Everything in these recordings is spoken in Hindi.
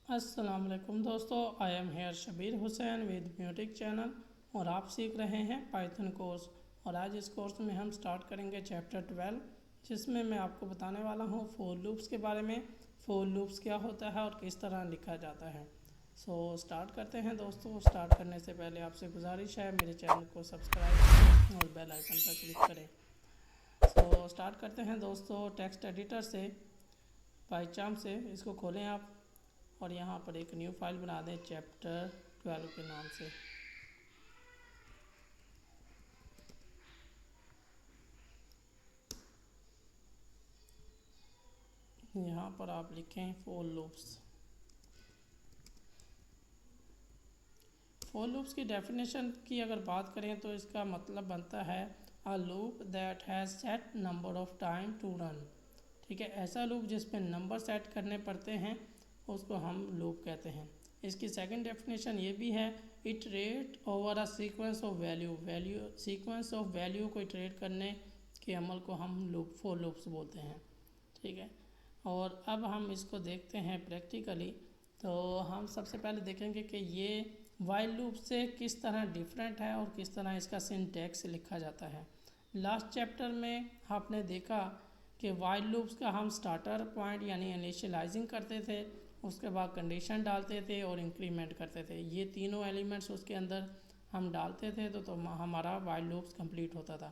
अस्सलाम वालेकुम दोस्तों, I am here Shabir Hussain with म्यूटिक चैनल और आप सीख रहे हैं पाइथन कोर्स। और आज इस कोर्स में हम स्टार्ट करेंगे चैप्टर 12, जिसमें मैं आपको बताने वाला हूँ फोर लूप्स के बारे में। फोर लूप्स क्या होता है और किस तरह लिखा जाता है। स्टार्ट करते हैं दोस्तों। स्टार्ट करने से पहले आपसे गुजारिश है मेरे चैनल को सब्सक्राइब करें और बेल आइकन पर क्लिक करें। स्टार्ट करते हैं दोस्तों टेक्स्ट एडिटर से। पाइचाम से इसको खोलें आप और यहाँ पर एक न्यू फाइल बना दें चैप्टर 12 के नाम से। यहाँ पर आप लिखें फोर लूप्स। फोर लूप्स की डेफिनेशन की अगर बात करें तो इसका मतलब बनता है a loop that has set number of time to run. ठीक है, ऐसा लूप जिसमें नंबर सेट करने पड़ते हैं उसको हम लूप कहते हैं। इसकी सेकंड डेफिनेशन ये भी है, iterate over a sequence of value sequence of value को इटरेट करने के अमल को हम लूप फोर लूप्स बोलते हैं। ठीक है, और अब हम इसको देखते हैं प्रैक्टिकली। तो हम सबसे पहले देखेंगे कि ये वाइल लूप से किस तरह डिफरेंट है और किस तरह इसका सिंटैक्स लिखा जाता है। लास्ट चैप्टर में आपने देखा कि वाइल लूप्स का हम स्टार्टर पॉइंट यानी इनिशियलाइजिंग करते थे, उसके बाद कंडीशन डालते थे और इंक्रीमेंट करते थे। ये तीनों एलिमेंट्स उसके अंदर हम डालते थे तो हमारा वाइल लूप्स कंप्लीट होता था।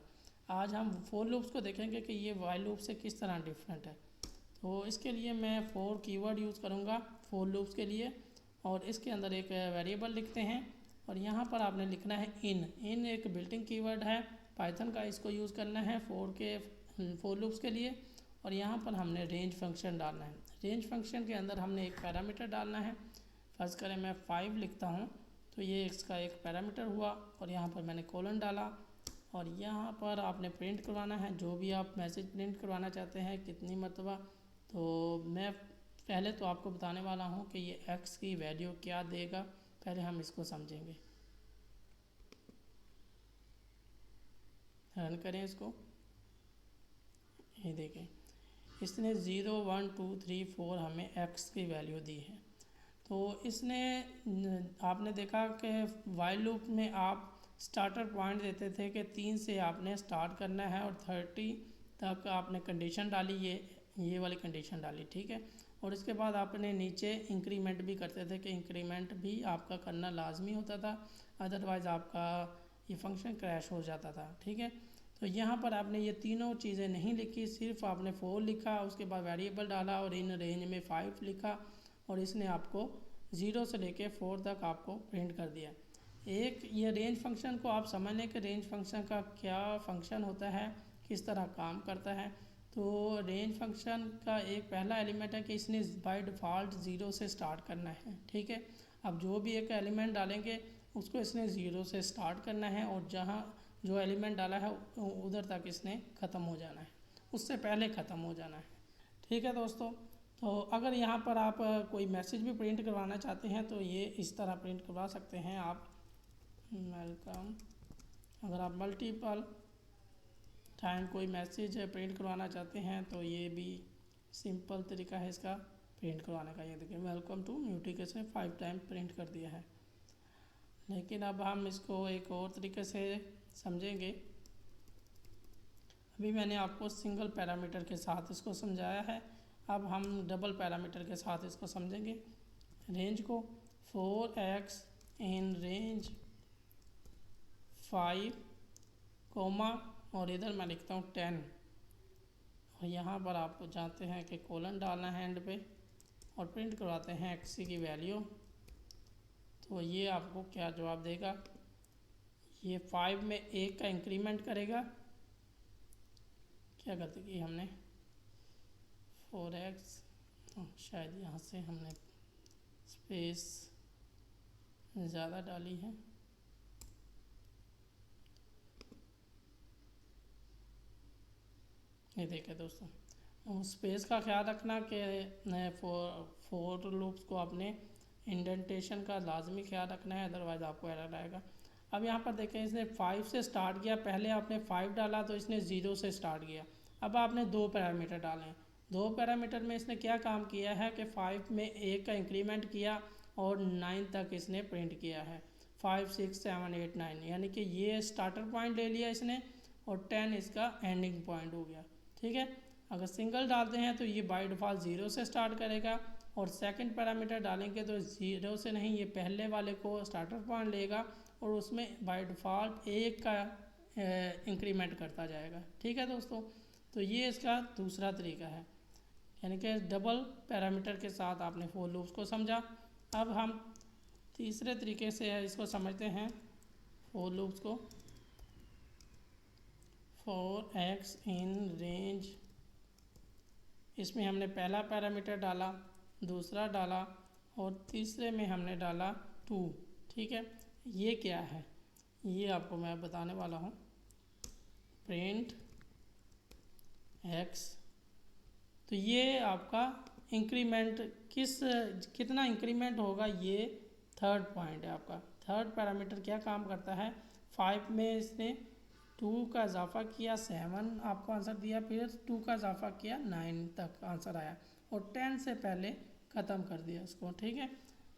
आज हम फोर लूप्स को देखेंगे कि ये वाइल लूप से किस तरह डिफरेंट है। तो इसके लिए मैं फोर कीवर्ड यूज़ करूँगा फोर लूप्स के लिए, और इसके अंदर एक वेरिएबल लिखते हैं और यहाँ पर आपने लिखना है इन एक बिल्टिंग कीवर्ड है पाइथन का, इसको यूज़ करना है फोर लूप्स के लिए। और यहाँ पर हमने रेंज फंक्शन डालना है। रेंज फंक्शन के अंदर हमने एक पैरामीटर डालना है। फर्स्ट करें मैं 5 लिखता हूँ तो ये इसका एक पैरामीटर हुआ और यहाँ पर मैंने कोलन डाला और यहाँ पर आपने प्रिंट करवाना है जो भी आप मैसेज प्रिंट करवाना चाहते हैं कितनी मरतबा। तो मैं पहले तो आपको बताने वाला हूँ कि ये x की वैल्यू क्या देगा, पहले हम इसको समझेंगे। रन करें इसको। ये देखें, इसने 0 1 2 3 4 हमें x की वैल्यू दी है। तो इसने आपने देखा कि वाइल लूप में आप स्टार्टर पॉइंट देते थे कि 3 से आपने स्टार्ट करना है और 30 तक आपने कंडीशन डाली, ये वाली कंडीशन डाली। ठीक है, और इसके बाद आपने नीचे इंक्रीमेंट भी करते थे कि इंक्रीमेंट भी आपका करना लाजमी होता था, अदरवाइज़ आपका ये फंक्शन क्रैश हो जाता था। ठीक है, तो यहाँ पर आपने ये तीनों चीज़ें नहीं लिखी, सिर्फ आपने 4 लिखा, उसके बाद वेरिएबल डाला और इन रेंज में 5 लिखा और इसने आपको 0 से लेके 4 तक आपको प्रिंट कर दिया। एक ये रेंज फंक्शन को आप समझ लें कि रेंज फंक्शन का क्या फंक्शन होता है, किस तरह काम करता है। तो रेंज फंक्शन का एक पहला एलिमेंट है कि इसने बाय डिफ़ॉल्ट 0 से स्टार्ट करना है। ठीक है, अब जो भी एक एलिमेंट डालेंगे उसको इसने 0 से स्टार्ट करना है और जहाँ जो एलिमेंट डाला है उधर तक इसने ख़त्म हो जाना है, उससे पहले ख़त्म हो जाना है। ठीक है दोस्तों, तो अगर यहाँ पर आप कोई मैसेज भी प्रिंट करवाना चाहते हैं तो ये इस तरह प्रिंट करवा सकते हैं आप, वेलकम। अगर आप मल्टीपल टाइम कोई मैसेज प्रिंट करवाना चाहते हैं तो ये भी सिंपल तरीका है इसका प्रिंट करवाने का। ये देखिए, वेलकम टू म्यूटिक इसने 5 टाइम प्रिंट कर दिया है। लेकिन अब हम इसको एक और तरीके से समझेंगे। अभी मैंने आपको सिंगल पैरामीटर के साथ इसको समझाया है, अब हम डबल पैरामीटर के साथ इसको समझेंगे। रेंज को 4x इन रेंज 5 कोमा और इधर मैं लिखता हूँ 10 और यहाँ पर आप जानते हैं कि कोलन डालना है एंड पे और प्रिंट करवाते हैं x की वैल्यू। तो ये आपको क्या जवाब देगा, ये 5 में 1 का इंक्रीमेंट करेगा। क्या करते कि हमने 4x, शायद यहाँ से हमने स्पेस ज़्यादा डाली है। ये देखें दोस्तों, स्पेस का ख्याल रखना कि फोर लूप्स को आपने इंडेंटेशन का लाजमी ख्याल रखना है, अदरवाइज़ आपको एरर आएगा। अब यहाँ पर देखें, इसने 5 से स्टार्ट किया, पहले आपने 5 डाला तो इसने 0 से स्टार्ट किया। अब आपने 2 पैरामीटर डालें, दो पैरामीटर में इसने क्या काम किया है कि 5 में 1 का इंक्रीमेंट किया और 9 तक इसने प्रिंट किया है। 5 6 7 8 9 यानी कि ये स्टार्टर पॉइंट ले लिया इसने और 10 इसका एंडिंग पॉइंट हो गया। ठीक है, अगर सिंगल डालते हैं तो ये बाय डिफ़ॉल्ट 0 से स्टार्ट करेगा और सेकंड पैरामीटर डालेंगे तो 0 से नहीं, ये पहले वाले को स्टार्टर पॉइंट लेगा और उसमें बाय डिफ़ॉल्ट 1 का इंक्रीमेंट करता जाएगा। ठीक है दोस्तों, तो ये इसका दूसरा तरीका है, यानी कि डबल पैरामीटर के साथ आपने फोर लूप्स को समझा। अब हम तीसरे तरीके से इसको समझते हैं फोर लूप्स को। फॉर एक्स इन रेंज, इसमें हमने पहला पैरामीटर डाला, दूसरा डाला और तीसरे में हमने डाला 2। ठीक है, ये क्या है ये आपको मैं बताने वाला हूँ। प्रिंट एक्स, तो ये आपका इंक्रीमेंट कितना इंक्रीमेंट होगा, ये थर्ड पॉइंट है आपका। थर्ड पैरामीटर क्या काम करता है, 5 में इसने 2 का इजाफा किया, 7 आपको आंसर दिया, फिर 2 का इजाफा किया, 9 तक आंसर आया और 10 से पहले ख़त्म कर दिया इसको। ठीक है,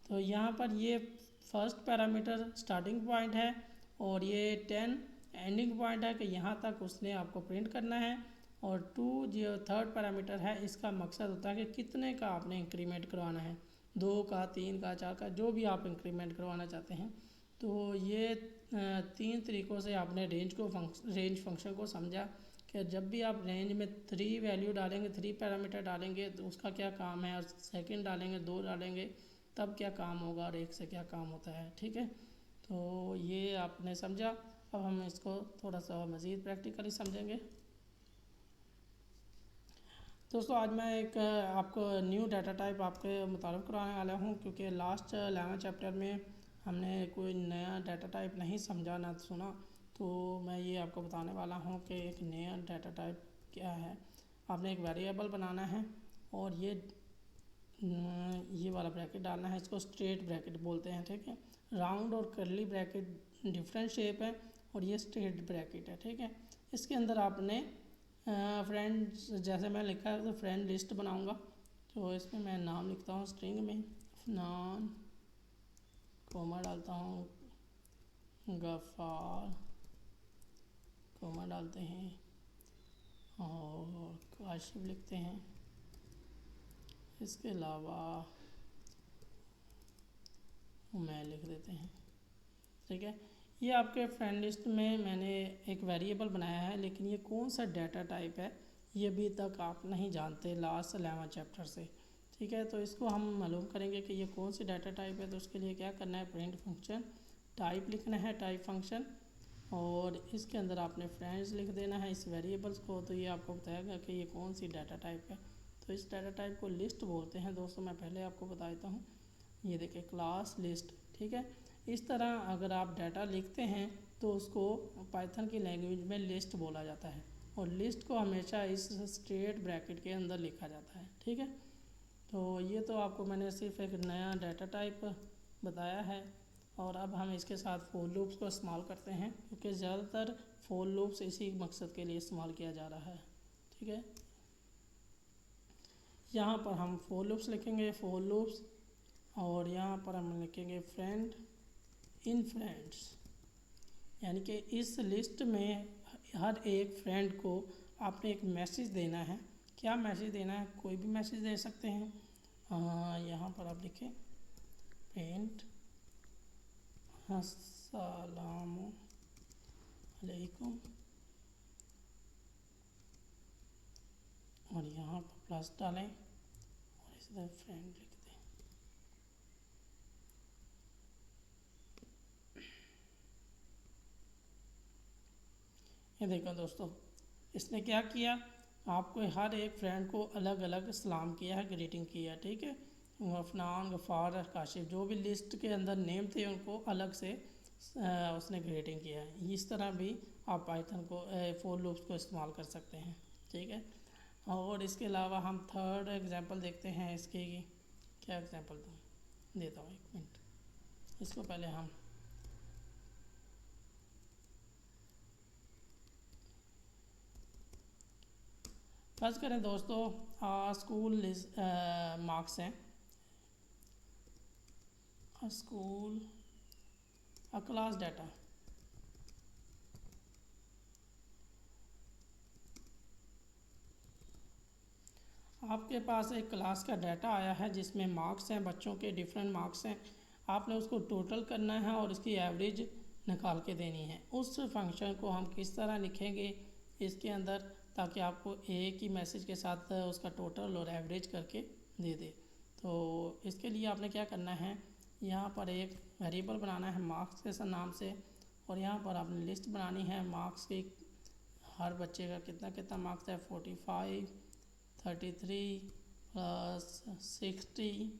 तो यहाँ पर ये फर्स्ट पैरामीटर स्टार्टिंग पॉइंट है और ये 10 एंडिंग पॉइंट है कि यहाँ तक उसने आपको प्रिंट करना है। और 2 जो थर्ड पैरामीटर है, इसका मकसद होता है कि कितने का आपने इंक्रीमेंट करवाना है, 2 का, 3 का, 4 का, जो भी आप इंक्रीमेंट करवाना चाहते हैं। तो ये 3 तरीक़ों से आपने रेंज फंक्शन को समझा कि जब भी आप रेंज में 3 वैल्यू डालेंगे, 3 पैरामीटर डालेंगे तो उसका क्या काम है, और सेकंड डालेंगे, 2 डालेंगे तब क्या काम होगा और 1 से क्या काम होता है। ठीक है, तो ये आपने समझा। अब हम इसको थोड़ा सा मज़ीद प्रैक्टिकली समझेंगे। दोस्तों आज मैं एक आपको न्यू डाटा टाइप आपके मुतारिफ कराने वाला हूँ, क्योंकि लास्ट 11 चैप्टर में हमने कोई नया डाटा टाइप नहीं समझा ना सुना, तो मैं ये आपको बताने वाला हूँ कि एक नया डाटा टाइप क्या है। आपने एक वेरिएबल बनाना है और ये वाला ब्रैकेट डालना है, इसको स्ट्रेट ब्रैकेट बोलते हैं। ठीक है, राउंड और कर्ली ब्रैकेट डिफरेंट शेप है और ये स्ट्रेट ब्रैकेट है। ठीक है, इसके अंदर आपने फ्रेंड्स, जैसे मैं लिखा है तो फ्रेंड लिस्ट बनाऊंगा, तो इसमें मैं नाम लिखता हूँ स्ट्रिंग में अफनान, कोमा डालता हूँ गफ़ार, कोमा डालते हैं और काशिफ लिखते हैं। इसके अलावा मैं लिख देते हैं। ठीक है, ये आपके फ्रेंड लिस्ट में मैंने एक वेरिएबल बनाया है, लेकिन ये कौन सा डाटा टाइप है ये अभी तक आप नहीं जानते लास्ट 11 चैप्टर से। ठीक है, तो इसको हम मालूम करेंगे कि ये कौन सी डाटा टाइप है। तो उसके लिए क्या करना है, प्रिंट फंक्शन टाइप लिखना है, टाइप फंक्शन, और इसके अंदर आपने फ्रेंड्स लिख देना है इस वेरिएबल्स को। तो ये आपको बताएगा कि ये कौन सी डाटा टाइप है। तो इस डाटा टाइप को लिस्ट बोलते हैं दोस्तों, मैं पहले आपको बता देता हूँ। ये देखिए क्लास लिस्ट। ठीक है, इस तरह अगर आप डाटा लिखते हैं तो उसको पाइथन की लैंग्वेज में लिस्ट बोला जाता है और लिस्ट को हमेशा इस स्ट्रेट ब्रैकेट के अंदर लिखा जाता है। ठीक है, तो ये तो आपको मैंने सिर्फ एक नया डाटा टाइप बताया है और अब हम इसके साथ फोर लूप्स को इस्तेमाल करते हैं, क्योंकि ज़्यादातर फोर लूप्स इसी मकसद के लिए इस्तेमाल किया जा रहा है। ठीक है, यहाँ पर हम फोर लूप्स लिखेंगे, फोर लूप्स, और यहाँ पर हम लिखेंगे फ्रेंड इन फ्रेंड्स, यानी कि इस लिस्ट में हर एक फ्रेंड को आपने एक मैसेज देना है। क्या मैसेज देना है, कोई भी मैसेज दे सकते हैं। यहाँ पर आप लिखें प्रिंट अस्सलामु अलैकुम और यहाँ पर प्लस डालें और इस तरह फ्रेंड लिख दें। ये देखो दोस्तों, इसने क्या किया, आपको हर एक फ्रेंड को अलग अलग सलाम किया है, ग्रीटिंग किया। ठीक है, अफनान, गफ़ार, काशिफ, जो भी लिस्ट के अंदर नेम थे उनको अलग से उसने ग्रीटिंग किया है। इस तरह भी आप पाइथन को फोर लूप्स को इस्तेमाल कर सकते हैं। ठीक है, और इसके अलावा हम थर्ड एग्जांपल देखते हैं इसके की। क्या एग्जांपल दूँ, देता हूँ एक मिनट, इसको पहले हम फर्स्ट करें दोस्तों, स्कूल मार्क्स हैं, स्कूल क्लास डाटा। आपके पास एक क्लास का डाटा आया है जिसमें मार्क्स हैं, बच्चों के डिफरेंट मार्क्स हैं। आपने उसको टोटल करना है और उसकी एवरेज निकाल के देनी है। उस फंक्शन को हम किस तरह लिखेंगे इसके अंदर, ताकि आपको एक ही मैसेज के साथ उसका टोटल और एवरेज करके दे दे। तो इसके लिए आपने क्या करना है, यहाँ पर एक वेरिएबल बनाना है मार्क्स के नाम से, और यहाँ पर आपने लिस्ट बनानी है मार्क्स की, हर बच्चे का कितना कितना मार्क्स है, 45, 33 प्लस 60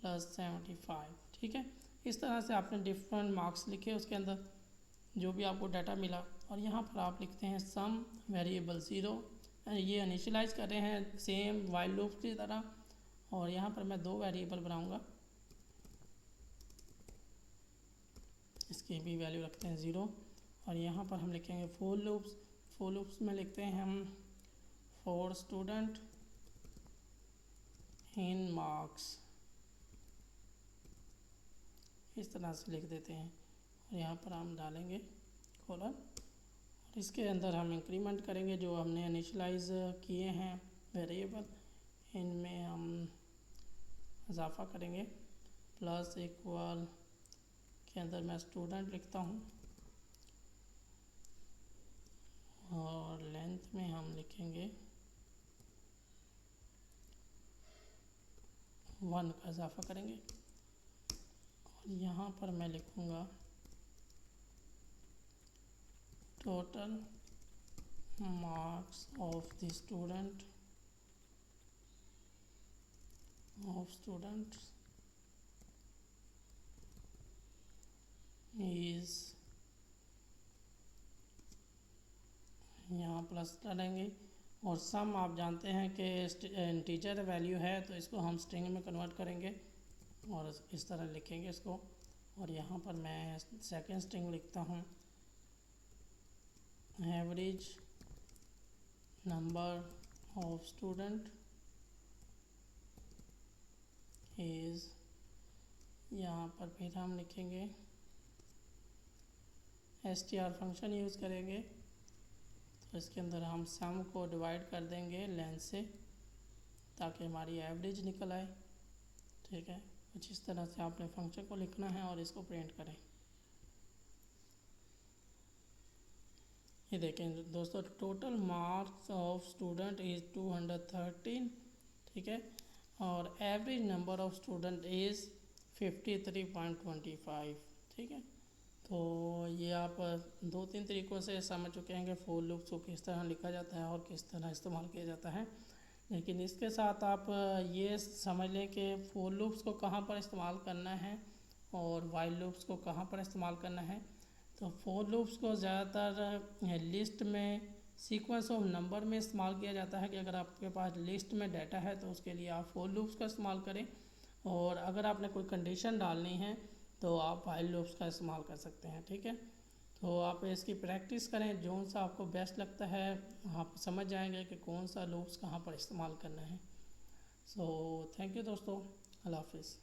प्लस 75। ठीक है, इस तरह से आपने डिफरेंट मार्क्स लिखे उसके अंदर जो भी आपको डाटा मिला, और यहाँ पर आप लिखते हैं सम वेरिएबल 0, ये इनिशियलाइज कर रहे हैं सेम वाइल लूप की तरह। और यहाँ पर मैं 2 वेरिएबल बनाऊँगा, इसकी भी वैल्यू रखते हैं 0। और यहाँ पर हम लिखेंगे फोर लूप्स। फोर लूप्स में लिखते हैं हम फॉर स्टूडेंट इन मार्क्स, इस तरह से लिख देते हैं। और यहाँ पर हम डालेंगे कॉलन, और इसके अंदर हम इंक्रीमेंट करेंगे जो हमने इनिशियलाइज किए हैं वेरिएबल, इनमें हम इजाफा करेंगे। प्लस इक्वल के अंदर मैं स्टूडेंट लिखता हूँ, और लेंथ में हम लिखेंगे 1 का इजाफा करेंगे। और यहाँ पर मैं लिखूँगा total marks of the student is, यहाँ प्लस डालेंगे। और सम आप जानते हैं कि इंटीजर वैल्यू है, तो इसको हम स्ट्रिंग में कन्वर्ट करेंगे और इस तरह लिखेंगे इसको। और यहाँ पर मैं सेकेंड स्ट्रिंग लिखता हूँ average number of student is, यहाँ पर फिर हम लिखेंगे str फंक्शन यूज़ करेंगे। तो इसके अंदर हम सम को डिवाइड कर देंगे लेंथ से, ताकि हमारी एवरेज निकल आए। ठीक है, कुछ इस तरह से आपने फंक्शन को लिखना है और इसको प्रिंट करें। ये देखें दोस्तों, total marks of student is 213। ठीक है, और average number of student is 53.25। ठीक है, तो ये आप 2-3 तरीक़ों से समझ चुके हैं कि फोर लूप्स को किस तरह लिखा जाता है और किस तरह इस्तेमाल किया जाता है। लेकिन इसके साथ आप ये समझ लें कि फोर लूप्स को कहाँ पर इस्तेमाल करना है और वाइल लूप्स को कहाँ पर इस्तेमाल करना है। तो फोर लूप्स को ज़्यादातर लिस्ट में सीक्वेंस ऑफ नंबर में इस्तेमाल किया जाता है कि अगर आपके पास लिस्ट में डाटा है तो उसके लिए आप फोर लूप्स का इस्तेमाल करें, और अगर आपने कोई कंडीशन डालनी है तो आप वाइल लूप्स का इस्तेमाल कर सकते हैं। ठीक है, तो आप इसकी प्रैक्टिस करें, जो सा आपको बेस्ट लगता है आप समझ जाएंगे कि कौन सा लूप्स कहाँ पर इस्तेमाल करना है। सो थैंक यू दोस्तों, अल्लाह हाफिज़।